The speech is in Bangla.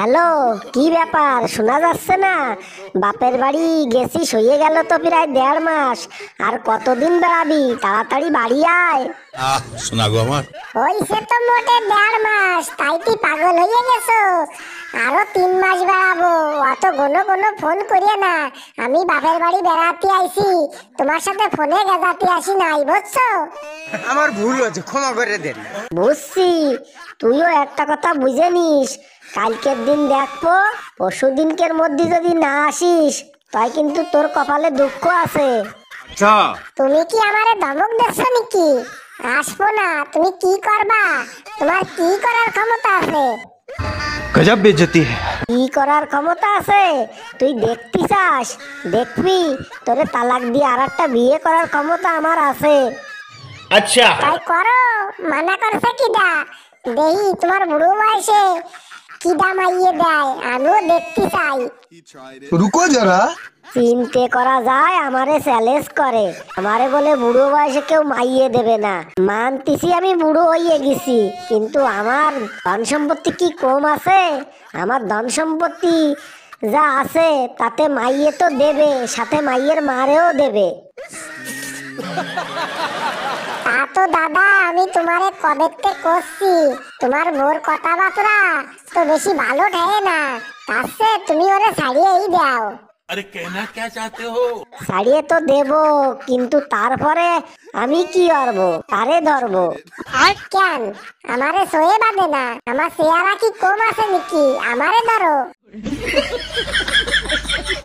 হ্যালো, কি ব্যাপার? শোনা যাচ্ছে না? বাপের বাড়ি গেছি, হয়ে গেল তো প্রায় 1.5 মাস। আর কতদিন বেড়াবি? তাড়াতাড়ি বাড়ি আয়। শোনা গো আমার। হইছে তো মোটে 1.5 মাস, তাই কি পাগল হয়ে গেছো? আরো 3 মাস বেড়াবো। অত ঘন ঘন ফোন করিয়ে না, আমি বাপের বাড়ি বেড়াতে আইছি, তোমার সাথে ফোনে গেজাতে আসি নাই, বুঝছো? আমার ভুল হয়েছে, ক্ষমা করে দেন। বুঝছি, তুইও একটা কথা বুঝে নিস। কালকের দিন দেখবো, পরশু দিনকের মধ্যে যদি না আসিস, তাই কিন্তু তোর কপালে দুঃখ আছে। আচ্ছা, তুমি কি আমারে ধমক দিচ্ছ নাকি? আসবো না, তুমি কি করবা? তোমার কি করার ক্ষমতা আছে? গজব বেইজ্জতি है। কি করার ক্ষমতা আছে? তুই দেখতে চাস? দেখবি, তোরে তালাক দিয়ে আর একটা বিয়ে করার ক্ষমতা আমার আছে। আচ্ছা, তাই করো, মানা করছে কিডা? দেহি তোমার বুড়ো বয়সে কিডা মাইয়ে দেয়, আমিও দেখতে চাই। रुको जरा। চিনতে করা যায়, আমারে চ্যালেঞ্জ করে, আমারে বলে বুড়ো বয়সে কেউ মাইয়ে দেবে না। মানতেছি আমি বুড়ো হয়ে গেছি, কিন্তু আমার ধন সম্পত্তি কি কম আছে? আমার ধন সম্পত্তি যা আছে তাতে মাইয়ে তো দেবে, সাথে মাইয়ের মারেও দেবে। তা তো দাদা, আমি তোমারে কবেতে করছি, তোমার বোর কথাবার্তা তো বেশি ভালো ঠেয়ে না, তার চেয়ে তুমি ওরে ছাড়িয়েই দাও। अरे कहना क्या चाहते हो? ছাড়িয়ে তো দেব, কিন্তু তারপরে আমি কি করবো? তারে ধরবো। আর কেন? আমারে সয়ে বাঁধে না? আমার চেহারা কি কম আছে নাকি? আমারে ধরো।